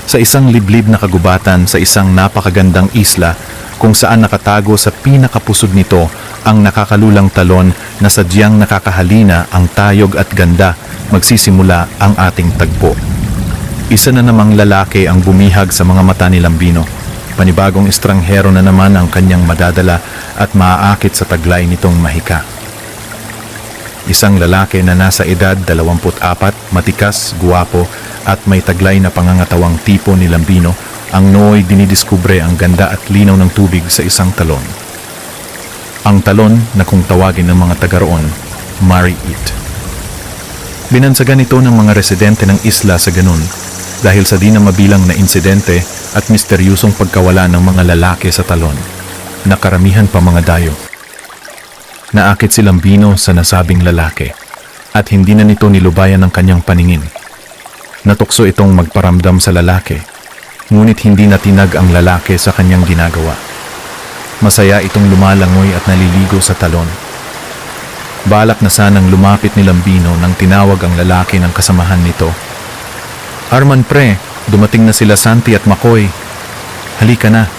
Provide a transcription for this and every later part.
sa isang liblib na kagubatan sa isang napakagandang isla kung saan nakatago sa pinakapusod nito ang nakakalulang talon na sadyang nakakahalina ang tayog at ganda, magsisimula ang ating tagpo. Isa na namang lalaki ang bumihag sa mga mata ni Lambino. Panibagong estranghero na naman ang kanyang madadala at maaakit sa taglay nitong mahika. Isang lalaki na nasa edad 24, matikas, guwapo at may taglay na pangangatawang tipo ni Lambino ang nooy dinidiskubre ang ganda at linaw ng tubig sa isang talon. Ang talon na kung tawagin ng mga taga roon, Mari-It. Binansagan ito ng mga residente ng isla sa ganun dahil sa di na mabilang na insidente at misteryosong pagkawala ng mga lalaki sa talon, na karamihan pa mga dayo. Naakit si Lambino sa nasabing lalaki at hindi na nito nilubayan ng kanyang paningin. Natukso itong magparamdam sa lalaki, ngunit hindi natinag ang lalaki sa kanyang ginagawa. Masaya itong lumalangoy at naliligo sa talon. Balak na sanang lumapit ni Lambino nang tinawag ang lalaki ng kasamahan nito. "Arman pre, dumating na sila Santi at Makoy. Halika na,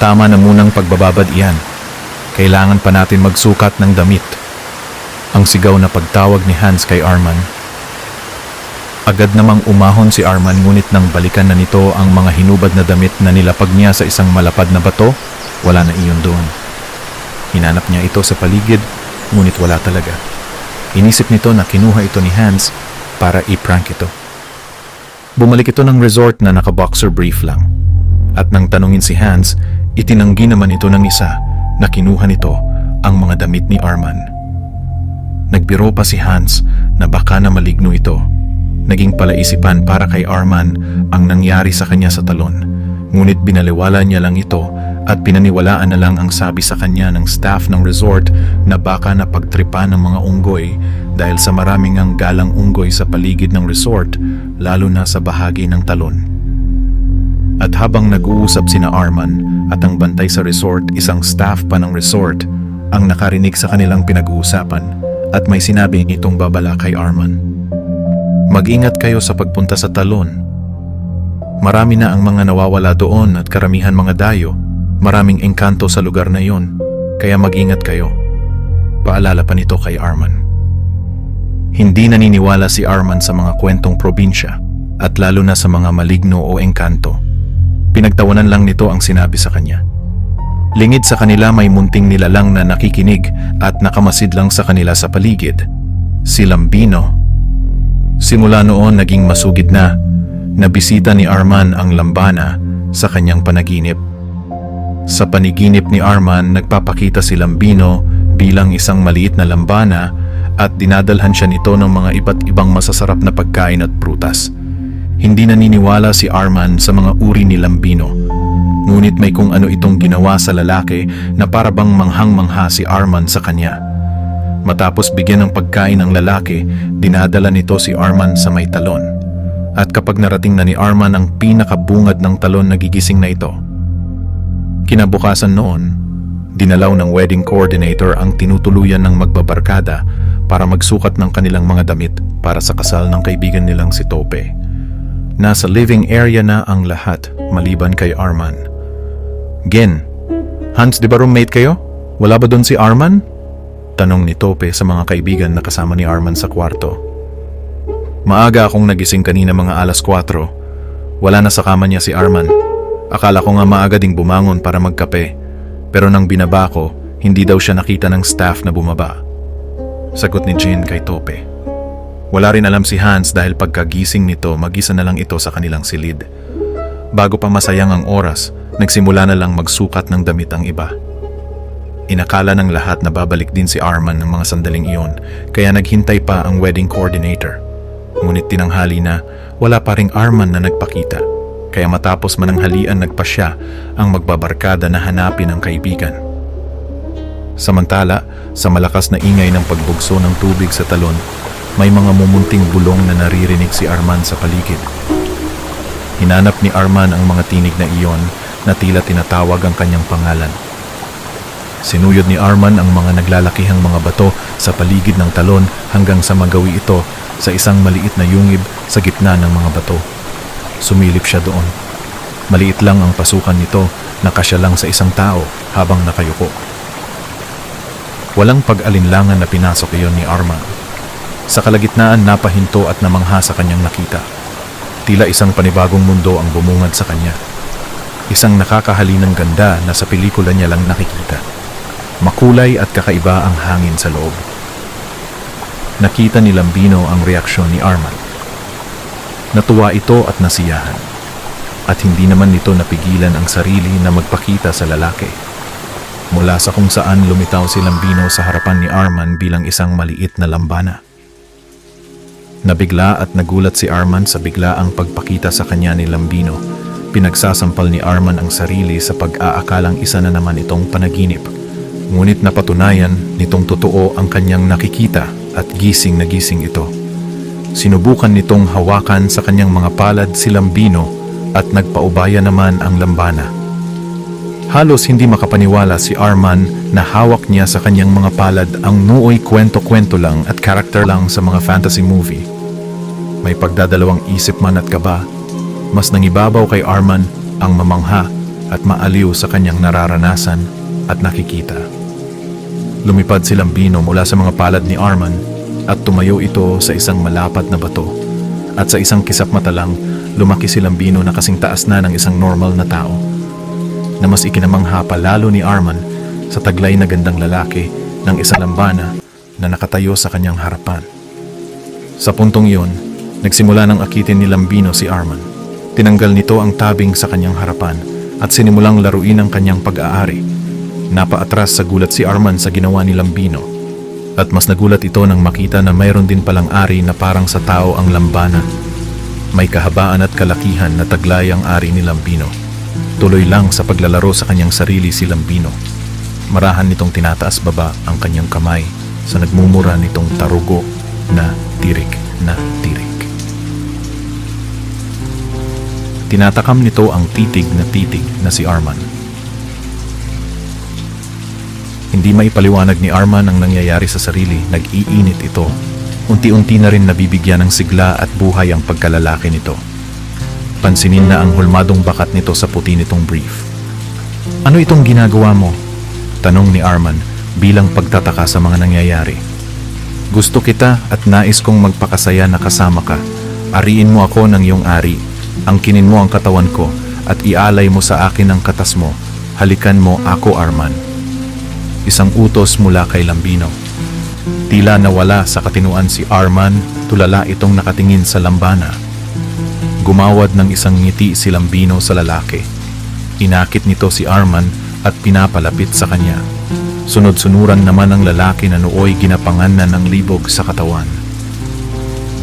tama na munang pagbababad iyan. Kailangan pa natin magsukat ng damit." Ang sigaw na pagtawag ni Hans kay Arman. Agad namang umahon si Arman, ngunit nang balikan na nito ang mga hinubad na damit na nilapag niya sa isang malapad na bato, wala na iyon doon. Hinanap niya ito sa paligid, ngunit wala talaga. Inisip nito na kinuha ito ni Hans para i-prank ito. Bumalik ito ng resort na naka-boxer brief lang. At nang tanungin si Hans, itinanggi naman ito ng isa na kinuha nito ang mga damit ni Arman. Nagbiro pa si Hans na baka na maligno ito. Naging palaisipan para kay Arman ang nangyari sa kanya sa talon. Ngunit binaliwala niya lang ito at pinaniwalaan na lang ang sabi sa kanya ng staff ng resort na baka napagtripan ng mga unggoy dahil sa maraming ang galang unggoy sa paligid ng resort, lalo na sa bahagi ng talon. At habang nag-uusap sina Arman at ang bantay sa resort, isang staff pa ng resort ang nakarinig sa kanilang pinag-uusapan at may sinabi itong babala kay Arman. "Mag-ingat kayo sa pagpunta sa talon. Marami na ang mga nawawala doon at karamihan mga dayo. Maraming engkanto sa lugar na iyon, kaya mag-ingat kayo." Paalala pa nito kay Arman. Hindi naniniwala si Arman sa mga kwentong probinsya at lalo na sa mga maligno o engkanto. Pinagtawanan lang nito ang sinabi sa kanya. Lingid sa kanila may munting nilalang na nakikinig at nakamasid lang sa kanila sa paligid. Si Lambino. Simula noon naging masugid na. Nabisita ni Arman ang lambana sa kanyang panaginip. Sa paniginip ni Arman, nagpapakita si Lambino bilang isang maliit na lambana at dinadalhan siya nito ng mga iba't ibang masasarap na pagkain at prutas. Hindi naniniwala si Arman sa mga uri ni Lambino. Ngunit may kung ano itong ginawa sa lalaki na para bang manghang-mangha si Arman sa kanya. Matapos bigyan ng pagkain ng lalaki, dinadala nito si Arman sa may talon. At kapag narating na ni Arman ang pinakabungad ng talon, nagigising na ito. Kinabukasan noon, dinalaw ng wedding coordinator ang tinutuluyan ng magbabarkada para magsukat ng kanilang mga damit para sa kasal ng kaibigan nilang si Tope. Nasa living area na ang lahat, maliban kay Arman. "Gen, Hans, di ba roommate kayo? Wala ba doon si Arman?" Tanong ni Tope sa mga kaibigan na kasama ni Arman sa kwarto. "Maaga akong nagising kanina mga alas 4. Wala na sa kama niya si Arman. Akala ko nga maaga ding bumangon para magkape. Pero nang binaba ko, hindi daw siya nakita ng staff na bumaba." Sagot ni Jin kay Tope. Wala rin alam si Hans dahil pagkagising nito, mag-isa na lang ito sa kanilang silid. Bago pa masayang ang oras, nagsimula na lang magsukat ng damit ang iba. Inakala ng lahat na babalik din si Arman ng mga sandaling iyon, kaya naghintay pa ang wedding coordinator. Ngunit tinanghali na, wala pa ring Arman na nagpakita, kaya matapos mananghalian nagpasya ang magbabarkada na hanapin ang kaibigan. Samantala, sa malakas na ingay ng pagbugso ng tubig sa talon, may mga mumunting bulong na naririnig si Arman sa paligid. Hinanap ni Arman ang mga tinig na iyon na tila tinatawag ang kanyang pangalan. Sinuyod ni Arman ang mga naglalakihang mga bato sa paligid ng talon hanggang sa magawi ito sa isang maliit na yungib sa gitna ng mga bato. Sumilip siya doon. Maliit lang ang pasukan nito na kasya lang sa isang tao habang nakayuko. Walang pag-alinlangan na pinasok iyon ni Arman. Sa kalagitnaan napahinto at namangha sa kanyang nakita. Tila isang panibagong mundo ang bumungad sa kanya. Isang nakakahalinang ganda na sa pelikula niya lang nakikita. Makulay at kakaiba ang hangin sa loob. Nakita ni Lambino ang reaksyon ni Arman. Natuwa ito at nasiyahan. At hindi naman nito napigilan ang sarili na magpakita sa lalaki. Mula sa kung saan lumitaw si Lambino sa harapan ni Arman bilang isang maliit na lambana. Nabigla at nagulat si Arman sa biglaang pagpakita sa kanya ni Lambino. Pinagsasampal ni Arman ang sarili sa pag-aakalang isa na naman itong panaginip. Ngunit napatunayan nitong totoo ang kanyang nakikita at gising na gising ito. Sinubukan nitong hawakan sa kanyang mga palad si Lambino at nagpaubaya naman ang lambana. Halos hindi makapaniwala si Arman na hawak niya sa kanyang mga palad ang nooy kwento-kwento lang at karakter lang sa mga fantasy movie. May pagdadalawang isip man at kaba, mas nangibabaw kay Arman ang mamangha at maaliw sa kanyang nararanasan at nakikita. Lumipad si Lambino mula sa mga palad ni Arman at tumayo ito sa isang malapad na bato. At sa isang kisap mata lang, lumaki si Lambino na kasing taas na ng isang normal na tao. Na mas ikinamangha pa lalo ni Arman sa taglay na gandang lalaki ng isang lambana na nakatayo sa kanyang harapan. Sa puntong iyon, nagsimula ng akitin ni Lambino si Arman. Tinanggal nito ang tabing sa kanyang harapan at sinimulang laruin ang kanyang pag-aari. Napaatras sa gulat si Arman sa ginawa ni Lambino. At mas nagulat ito nang makita na mayroon din palang ari na parang sa tao ang lambana. May kahabaan at kalakihan na taglay ang ari ni Lambino. Tuloy lang sa paglalaro sa kanyang sarili si Lambino. Marahan nitong tinataas baba ang kanyang kamay sa nagmumura nitong tarugo na tirik na tirik. Tinatakam nito ang titig na si Arman. Hindi maipaliwanag ni Arman ang nangyayari sa sarili, nag-iinit ito. Unti-unti na rin nabibigyan ng sigla at buhay ang pagkalalaki nito. Pansinin na ang hulmadong bakat nito sa puti nitong brief. "Ano itong ginagawa mo?" tanong ni Arman bilang pagtataka sa mga nangyayari. "Gusto kita at nais kong magpakasaya na kasama ka. Ariin mo ako ng iyong ari. Angkinin mo ang katawan ko at ialay mo sa akin ang katas mo. Halikan mo ako, Arman." Isang utos mula kay Lambino. Tila nawala sa katinuan si Arman, tulala itong nakatingin sa lambana. Gumawad ng isang ngiti si Lambino sa lalaki. Inakit nito si Arman at pinapalapit sa kanya. Sunod-sunuran naman ang lalaki na nooy ginapangan na ng libog sa katawan.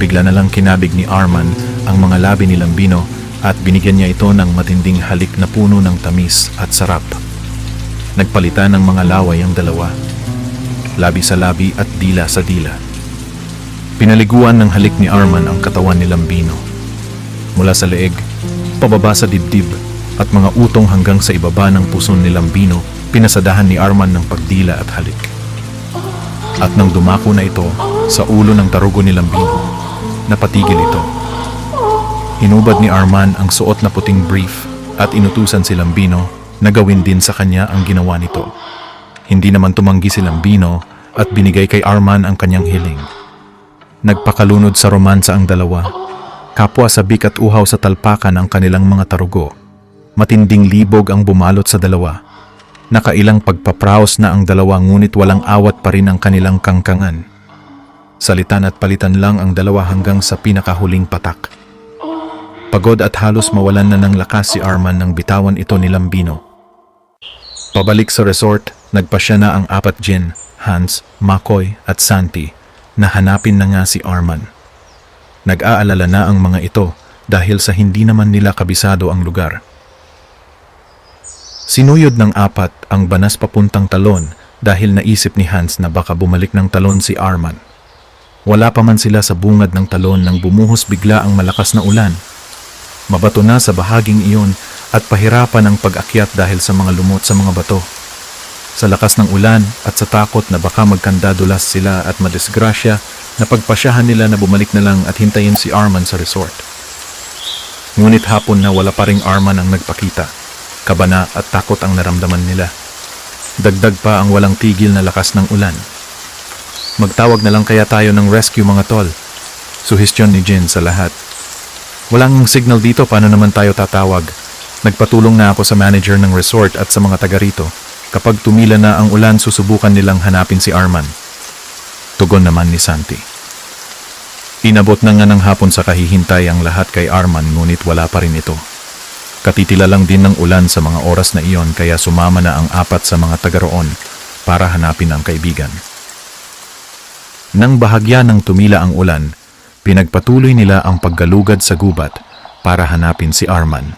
Bigla na lang kinabig ni Arman ang mga labi ni Lambino at binigyan niya ito ng matinding halik na puno ng tamis at sarap. Nagpalitan ng mga laway ang dalawa. Labi sa labi at dila sa dila. Pinaliguan ng halik ni Arman ang katawan ni Lambino. Mula sa leeg, pababa sa dibdib at mga utong hanggang sa ibaba ng puson ni Lambino, pinasadahan ni Arman ng pagdila at halik. At nang dumako na ito sa ulo ng tarugo ni Lambino, napatigil ito. Hinubad ni Arman ang suot na puting brief at inutusan si Lambino na gawin din sa kanya ang ginawa nito. Hindi naman tumanggi si Lambino at binigay kay Arman ang kanyang hiling. Nagpakalunod sa romansa ang dalawa. Kapwa sabik at uhaw sa talpakan ang kanilang mga tarugo. Matinding libog ang bumalot sa dalawa. Nakailang pagpapraos na ang dalawa ngunit walang awat pa rin ang kanilang kangkangan. Salitan at palitan lang ang dalawa hanggang sa pinakahuling patak. Pagod at halos mawalan na ng lakas si Arman nang bitawan ito ni Lambino. Pabalik sa resort, nagpasya na ang apat Jin, Hans, Makoy at Santi na hanapin na nga si Arman. Nag-aalala na ang mga ito dahil sa hindi naman nila kabisado ang lugar. Sinuyod ng apat ang banas papuntang talon dahil naisip ni Hans na baka bumalik ng talon si Arman. Wala pa man sila sa bungad ng talon nang bumuhos bigla ang malakas na ulan. Mabato na sa bahaging iyon at pahirapan ang pag-akyat dahil sa mga lumot sa mga bato. Sa lakas ng ulan at sa takot na baka magkandadulas sila at madisgrasya, napagpasyahan nila na bumalik na lang at hintayin si Arman sa resort. Ngunit hapon na wala pa ring Arman ang nagpakita. Kabana at takot ang naramdaman nila. Dagdag pa ang walang tigil na lakas ng ulan. Magtawag na lang kaya tayo ng rescue mga tol. Suhestyon ni Jin sa lahat. Walang signal dito, paano naman tayo tatawag? Nagpatulong na ako sa manager ng resort at sa mga taga rito. Kapag tumila na ang ulan, susubukan nilang hanapin si Arman. Tugon naman ni Santi. Inabot na nga ng hapon sa kahihintay ang lahat kay Arman, ngunit wala pa rin ito. Katitila lang din ng ulan sa mga oras na iyon kaya sumama na ang 4 sa mga taga roon para hanapin ang kaibigan. Nang bahagya ng tumila ang ulan, pinagpatuloy nila ang paggalugad sa gubat para hanapin si Arman.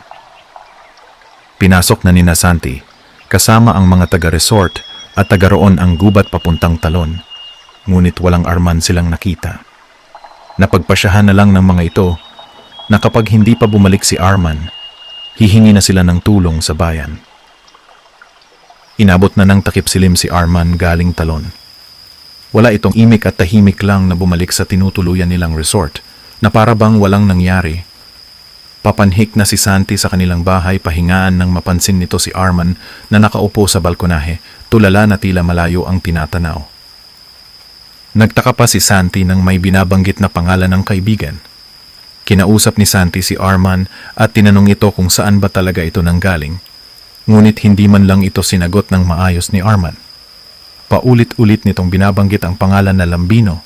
Pinasok na ni Santi, kasama ang mga taga-resort at taga roon ang gubat papuntang talon. Ngunit walang Arman silang nakita. Napagpasyahan na lang ng mga ito na kapag hindi pa bumalik si Arman, hihingi na sila ng tulong sa bayan. Inabot na ng takip silim si Arman galing talon. Wala itong imik at tahimik lang na bumalik sa tinutuluyan nilang resort na para bang walang nangyari. Papanhik na si Santi sa kanilang bahay, pahingaan nang mapansin nito si Arman na nakaupo sa balkonahe, tulala na tila malayo ang tinatanaw. Nagtaka pa si Santi nang may binabanggit na pangalan ng kaibigan. Kinausap ni Santi si Arman at tinanong ito kung saan ba talaga ito nanggaling. Ngunit hindi man lang ito sinagot ng maayos ni Arman. Paulit-ulit nitong binabanggit ang pangalan na Lambino.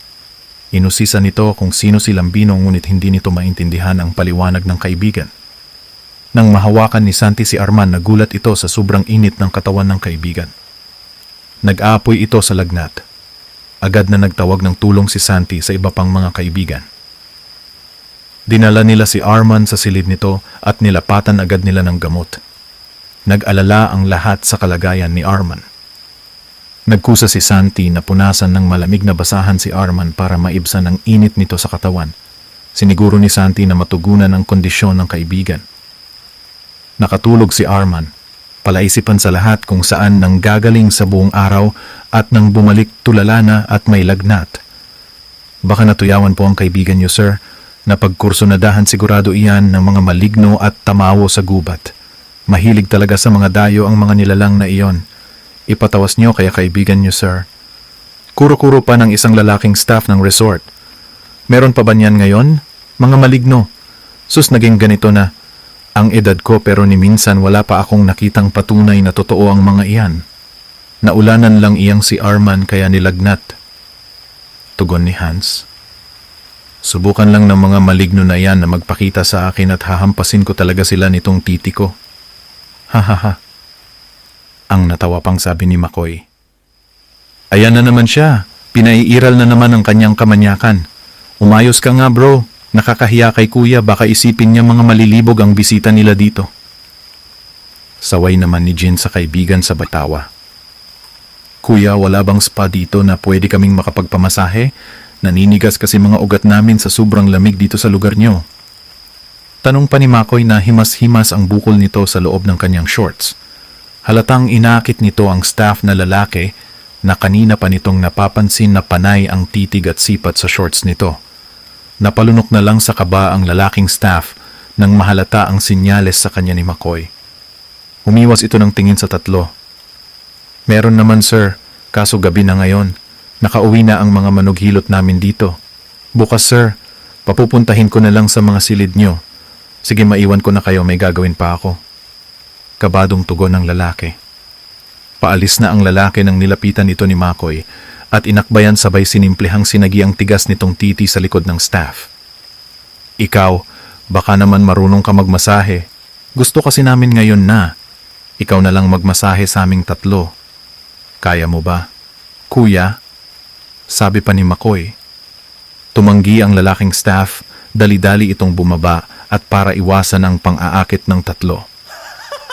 Inusisa nito kung sino si Lambino ngunit hindi nito maintindihan ang paliwanag ng kaibigan. Nang mahawakan ni Santi si Arman, nagulat ito sa sobrang init ng katawan ng kaibigan. Nag-aapoy ito sa lagnat. Agad na nagtawag ng tulong si Santi sa iba pang mga kaibigan. Dinala nila si Arman sa silid nito at nilapatan agad nila ng gamot. Nag-alala ang lahat sa kalagayan ni Arman. Nagkusa si Santi na punasan ng malamig na basahan si Arman para maibsan ang init nito sa katawan. Siniguro ni Santi na matugunan ang kondisyon ng kaibigan. Nakatulog si Arman, palaisipan sa lahat kung saan nang gagaling sa buong araw at nang bumalik tulala na at may lagnat. Baka natuyawan po ang kaibigan niyo, sir. Napagkursunadahan sigurado iyan ng mga maligno at tamawo sa gubat. Mahilig talaga sa mga dayo ang mga nilalang na iyon. Ipatawas niyo kaya kaibigan niyo, sir. Kuro-kuro pa ng isang lalaking staff ng resort. Meron pa ba niyan ngayon? Mga maligno. Sus, naging ganito na. Ang edad ko pero ni minsan wala pa akong nakitang patunay na totoo ang mga iyan. Naulanan lang iyang si Arman kaya nilagnat. Tugon ni Hans. Subukan lang ng mga maligno na yan na magpakita sa akin at hahampasin ko talaga sila nitong titi ko. Hahaha. Ang natawa pang sabi ni McCoy. Ayan na naman siya. Pinaiiral na naman ang kanyang kamanyakan. Umayos ka nga bro. Nakakahiya kay kuya, baka isipin niya mga malilibog ang bisita nila dito. Saway naman ni Jin sa kaibigan sa batawa. Kuya, wala bang spa dito na pwede kaming makapagpamasahe? Naninigas kasi mga ugat namin sa sobrang lamig dito sa lugar niyo. Tanong pa ni McCoy na himas-himas ang bukol nito sa loob ng kanyang shorts. Halatang inakit nito ang staff na lalaki na kanina pa nitong napapansin na panay ang titig at sipat sa shorts nito. Napalunok na lang sa kaba ang lalaking staff nang mahalata ang sinyales sa kanya ni McCoy. Humiwas ito ng tingin sa tatlo. Meron naman sir, kaso gabi na ngayon. Nakauwi na ang mga manughilot namin dito. Bukas sir, papupuntahin ko na lang sa mga silid nyo. Sige, maiwan ko na kayo, may gagawin pa ako. Kabadong tugon ng lalaki. Paalis na ang lalaki nang nilapitan ito ni McCoy at inakbayan sabay sinimplehang sinagi ang tigas nitong titi sa likod ng staff. Ikaw, baka naman marunong ka magmasahe. Gusto kasi namin ngayon na. Ikaw na lang magmasahe sa aming tatlo. Kaya mo ba? Kuya? Sabi pa ni McCoy. Tumanggi ang lalaking staff, dali-dali itong bumaba at para iwasan ang pang-aakit ng tatlo.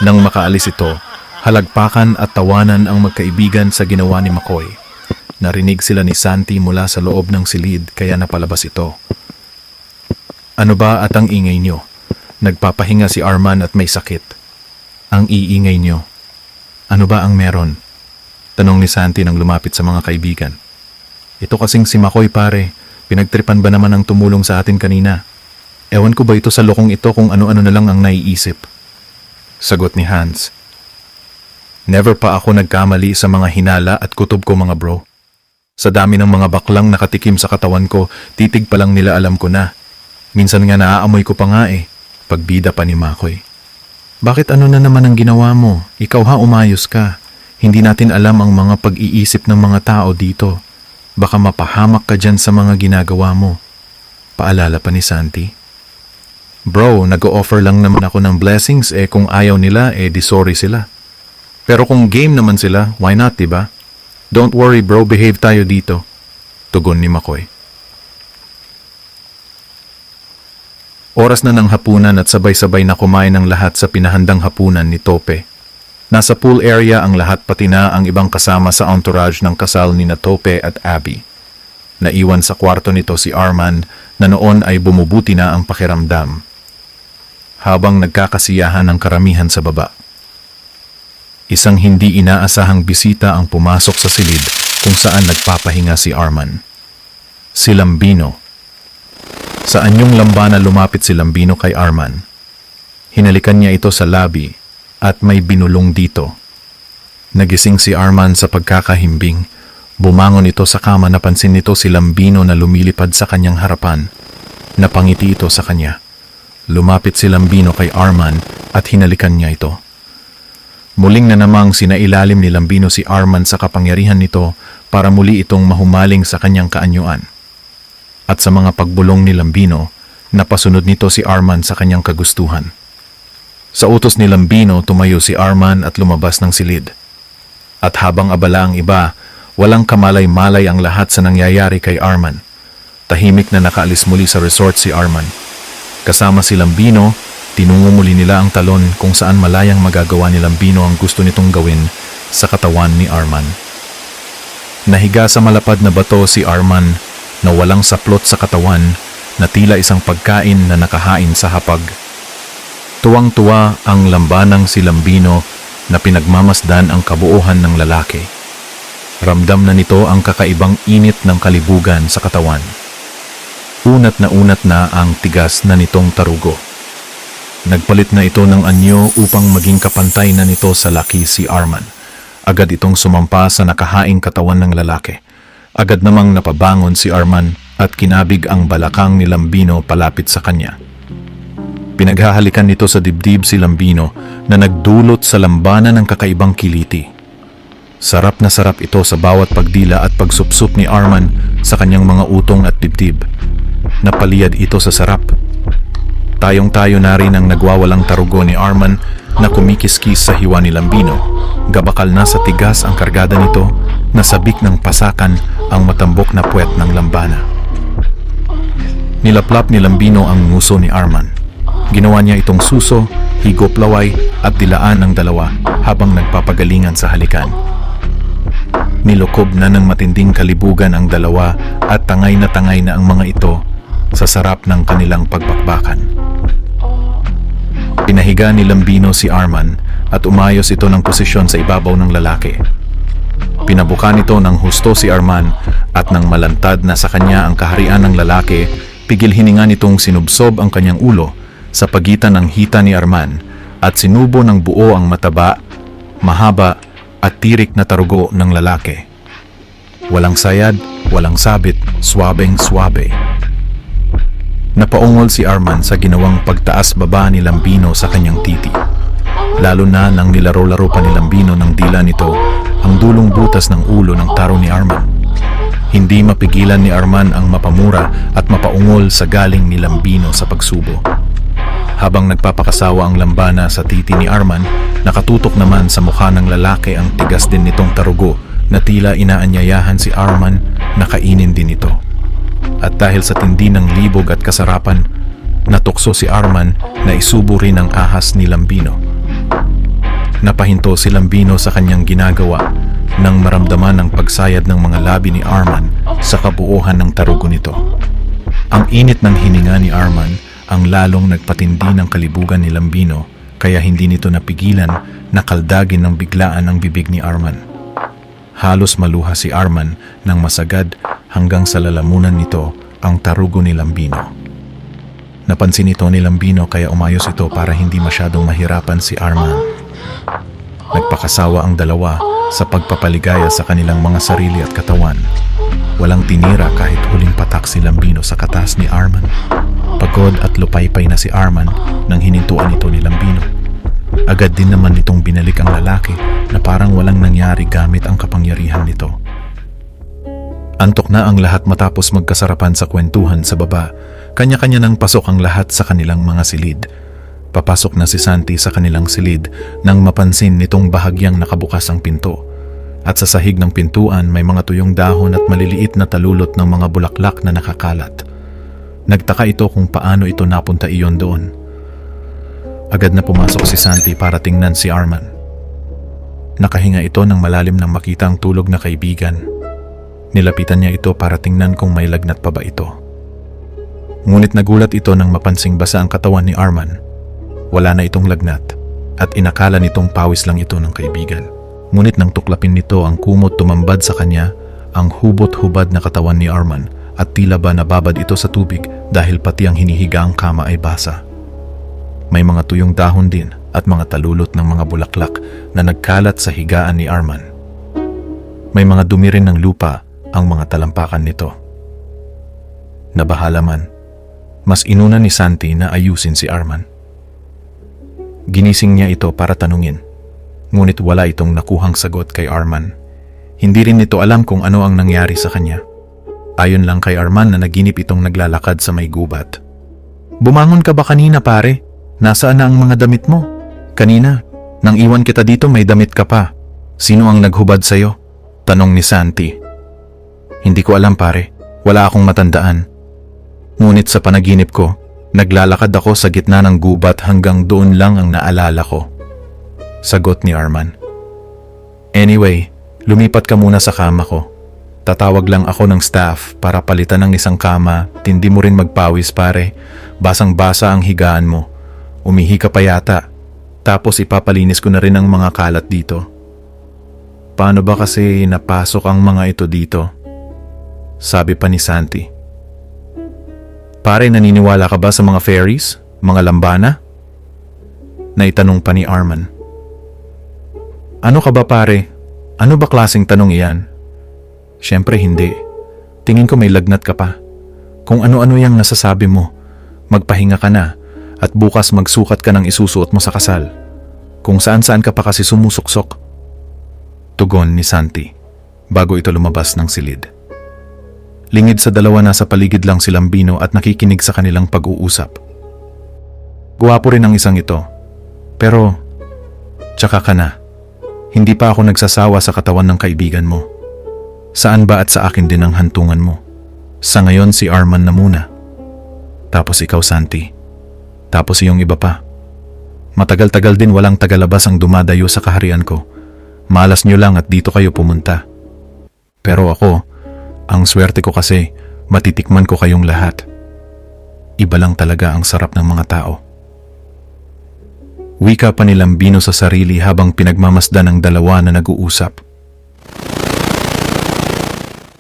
Nang makaalis ito, halagpakan at tawanan ang magkaibigan sa ginawa ni McCoy. Narinig sila ni Santi mula sa loob ng silid kaya napalabas ito. Ano ba at ang ingay nyo? Nagpapahinga si Arman at may sakit. Ang iingay nyo. Ano ba ang meron? Tanong ni Santi nang lumapit sa mga kaibigan. Ito kasing si McCoy pare, pinagtripan ba naman ang tumulong sa atin kanina? Ewan ko ba ito sa lokong ito kung ano-ano na lang ang naiisip. Sagot ni Hans. Never pa ako nagkamali sa mga hinala at kutob ko mga bro. Sa dami ng mga baklang nakatikim sa katawan ko, titig pa lang nila alam ko na. Minsan nga naaamoy ko pa nga pagbida pa ni Makoy. Bakit ano na naman ang ginawa mo? Ikaw ha, umayos ka. Hindi natin alam ang mga pag-iisip ng mga tao dito. Baka mapahamak ka dyan sa mga ginagawa mo. Paalala pa ni Santi. Bro, nag-o-offer lang naman ako ng blessings kung ayaw nila di sorry sila. Pero kung game naman sila, why not, diba? Don't worry bro, behave tayo dito. Tugon ni Makoy. Oras na ng hapunan at sabay-sabay na kumain ng lahat sa pinahandang hapunan ni Tope. Nasa pool area ang lahat pati na ang ibang kasama sa entourage ng kasal ni na Tope at Abby. Naiwan sa kwarto nito si Arman na noon ay bumubuti na ang pakiramdam. Habang nagkakasiyahan ang karamihan sa baba. Isang hindi inaasahang bisita ang pumasok sa silid kung saan nagpapahinga si Arman. Si Lambino. Sa anyong lambana lumapit si Lambino kay Arman. Hinalikan niya ito sa labi at may binulong dito. Nagising si Arman sa pagkakahimbing. Bumangon ito sa kama, napansin nito si Lambino na lumilipad sa kanyang harapan. Napangiti ito sa kanya. Lumapit si Lambino kay Arman at hinalikan niya ito. Muling na namang sinailalim ni Lambino si Arman sa kapangyarihan nito para muli itong mahumaling sa kanyang kaanyuan. At sa mga pagbulong ni Lambino, napasunod nito si Arman sa kanyang kagustuhan. Sa utos ni Lambino, tumayo si Arman at lumabas ng silid. At habang abala ang iba, walang kamalay-malay ang lahat sa nangyayari kay Arman. Tahimik na nakaalis muli sa resort si Arman. Kasama si Lambino, tinungo muli nila ang talon kung saan malayang magagawa ni Lambino ang gusto nitong gawin sa katawan ni Arman. Nahiga sa malapad na bato si Arman na walang saplot sa katawan na tila isang pagkain na nakahain sa hapag. Tuwang-tuwa ang lambanang si Lambino na pinagmamasdan ang kabuuhan ng lalaki. Ramdam na nito ang kakaibang init ng kalibugan sa katawan. Unat na ang tigas na nitong tarugo. Nagpalit na ito ng anyo upang maging kapantay na nito sa laki si Arman. Agad itong sumampa sa nakahaing katawan ng lalaki. Agad namang napabangon si Arman at kinabig ang balakang ni Lambino palapit sa kanya. Pinaghahalikan nito sa dibdib si Lambino na nagdulot sa lambanan ng kakaibang kiliti. Sarap na sarap ito sa bawat pagdila at pagsupsup ni Arman sa kanyang mga utong at dibdib. Napaliyad ito sa sarap. Tayong-tayo na rin ang nagwawalang tarugo ni Arman na kumikiskis sa hiwa ni Lambino. Gabakal na sa tigas ang kargada nito, nasabik ng pasakan ang matambok na puwet ng lambana. Nilaplap ni Lambino ang nguso ni Arman. Ginawa niya itong suso, higop laway at dilaan ng dalawa habang nagpapagalingan sa halikan. Nilokob na ng matinding kalibugan ang dalawa at tangay na ang mga ito sa sarap ng kanilang pagbakbakan. Pinahiga ni Lambino si Arman at umayos ito ng posisyon sa ibabaw ng lalaki. Pinabukan ito ng husto si Arman at nang malantad na sa kanya ang kaharian ng lalaki, pigil hininga nitong sinubsob ang kanyang ulo sa pagitan ng hita ni Arman at sinubo ng buo ang mataba, mahaba at tirik na tarugo ng lalaki. Walang sayad, walang sabit, swabeng-swabe. Napaungol si Arman sa ginawang pagtaas-baba ni Lambino sa kanyang titi. Lalo na nang nilaro-laro pa ni Lambino ng dila nito ang dulong butas ng ulo ng taro ni Arman. Hindi mapigilan ni Arman ang mapamura at mapaungol sa galing ni Lambino sa pagsubo. Habang nagpapakasawa ang lambana sa titi ni Arman, nakatutok naman sa mukha ng lalaki ang tigas din nitong tarugo na tila inaanyayahan si Arman na kainin din ito. At dahil sa tindi ng libog at kasarapan, natukso si Arman na isubo rin ang ahas ni Lambino. Napahinto si Lambino sa kanyang ginagawa nang maramdaman ang pagsayad ng mga labi ni Arman sa kabuuhan ng tarugo nito. Ang init ng hininga ni Arman ang lalong nagpatindi ng kalibugan ni Lambino kaya hindi nito napigilan na kaldagin ng biglaan ang bibig ni Arman. Halos maluha si Arman nang masagad hanggang sa lalamunan nito ang tarugo ni Lambino. Napansin ito ni Lambino kaya umayos ito para hindi masyadong mahirapan si Arman. Nagpakasawa ang dalawa sa pagpapaligaya sa kanilang mga sarili at katawan. Walang tinira kahit huling patak si Lambino sa katas ni Arman. Pagod at lupaypay na si Arman nang hinintuan ito ni Lambino. Agad din naman nitong binalik ang lalaki na parang walang nangyari gamit ang kapangyarihan nito. Antok na ang lahat matapos magkasarapan sa kwentuhan sa baba. Kanya-kanya nang pasok ang lahat sa kanilang mga silid. Papasok na si Santi sa kanilang silid nang mapansin nitong bahagyang nakabukas ang pinto. At sa sahig ng pintuan may mga tuyong dahon at maliliit na talulot ng mga bulaklak na nakakalat. Nagtaka ito kung paano ito napunta iyon doon. Agad na pumasok si Santi para tingnan si Arman. Nakahinga ito nang malalim nang makita ang tulog na kaibigan. Nilapitan niya ito para tingnan kung may lagnat pa ba ito. Ngunit nagulat ito nang mapansing basa ang katawan ni Arman. Wala na itong lagnat at inakala nitong pawis lang ito ng kaibigan. Ngunit nang tuklapin nito ang kumot tumambad sa kanya ang hubot-hubad na katawan ni Arman at tila ba nababad ito sa tubig dahil pati ang hinihiga ang kama ay basa. May mga tuyong dahon din at mga talulot ng mga bulaklak na nagkalat sa higaan ni Arman. May mga dumi rin ng lupa ang mga talampakan nito. Nabahala man, mas inuna ni Santi na ayusin si Arman. Ginising niya ito para tanungin, ngunit wala itong nakuhang sagot kay Arman. Hindi rin nito alam kung ano ang nangyari sa kanya. Ayon lang kay Arman na naginip itong naglalakad sa may gubat. "Bumangon ka ba kanina, pare? Nasaan na ang mga damit mo? Kanina, nang iwan kita dito may damit ka pa. Sino ang naghubad sa'yo?" Tanong ni Santi. "Hindi ko alam, pare. Wala akong matandaan. Ngunit sa panaginip ko, naglalakad ako sa gitna ng gubat hanggang doon lang ang naalala ko." Sagot ni Arman. "Anyway, lumipat ka muna sa kama ko. Tatawag lang ako ng staff para palitan ng isang kama. Tindi mo rin magpawis, pare. Basang-basa ang higaan mo. Umihi ka pa yata. Tapos ipapalinis ko na rin ang mga kalat dito." "Paano ba kasi napasok ang mga ito dito?" Sabi pa ni Santi. "Pare, naniniwala ka ba sa mga fairies? Mga lambana?" Naitanong pa ni Arman. "Ano ka ba, pare? Ano ba klaseng tanong iyan?" "Siyempre hindi. Tingin ko may lagnat ka pa. Kung ano-ano yang nasasabi mo, magpahinga ka na at bukas magsukat ka ng isusuot mo sa kasal. Kung saan-saan ka pa kasi sumusuksok." Tugon ni Santi bago ito lumabas ng silid. Lingid sa dalawa, nasa paligid lang si Lambino at nakikinig sa kanilang pag-uusap. "Guwapo rin ang isang ito. Pero, tsaka ka na. Hindi pa ako nagsasawa sa katawan ng kaibigan mo. Saan ba at sa akin din ang hantungan mo? Sa ngayon si Arman na muna. Tapos ikaw, Santi. Tapos iyong iba pa. Matagal-tagal din walang tagalabas ang dumadayo sa kaharian ko. Malas nyo lang at dito kayo pumunta. Pero ako, ang swerte ko kasi matitikman ko kayong lahat. Iba lang talaga ang sarap ng mga tao." Wika pa ni Lambino sa sarili habang pinagmamasdan ng dalawa na nag-uusap.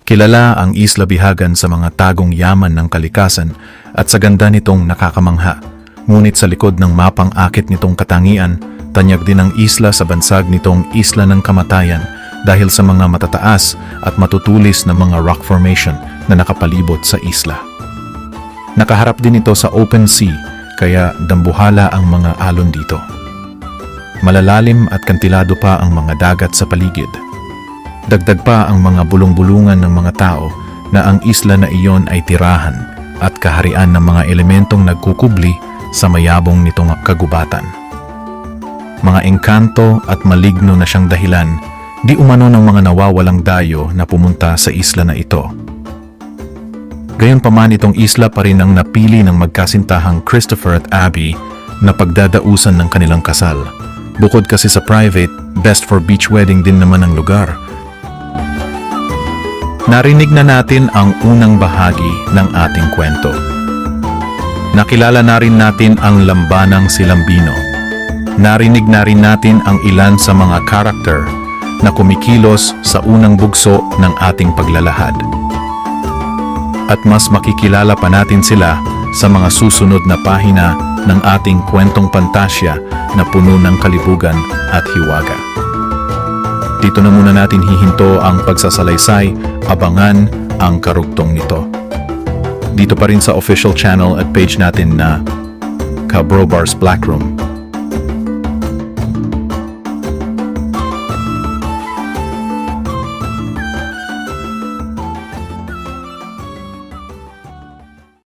Kilala ang Isla Bihagan sa mga tagong yaman ng kalikasan at sa ganda nitong nakakamangha. Ngunit sa likod ng mapang akit nitong katangian, tanyag din ang isla sa bansag nitong Isla ng Kamatayan dahil sa mga matataas at matutulis na mga rock formation na nakapalibot sa isla. Nakaharap din ito sa open sea kaya dambuhala ang mga alon dito. Malalalim at kantilado pa ang mga dagat sa paligid. Dagdag pa ang mga bulong-bulungan ng mga tao na ang isla na iyon ay tirahan at kaharian ng mga elementong nagkukubli sa mayabong nitong kagubatan. Mga engkanto at maligno na siyang dahilan di umano ng mga nawawalang dayo na pumunta sa isla na ito. Gayunpaman, itong isla pa rin ang napili ng magkasintahang Christopher at Abby na pagdadausan ng kanilang kasal. Bukod kasi sa private, best for beach wedding din naman ang lugar. Narinig na natin ang unang bahagi ng ating kwento. Nakilala na rin natin ang lambanang si Lambino. Narinig na rin natin ang ilan sa mga karakter na kumikilos sa unang bugso ng ating paglalahad. At mas makikilala pa natin sila sa mga susunod na pahina ng ating kwentong pantasya na puno ng kalibugan at hiwaga. Dito na muna natin hihinto ang pagsasalaysay, abangan ang karugtong nito. Dito pa rin sa official channel at page natin na Ka Bro Bars Black Room.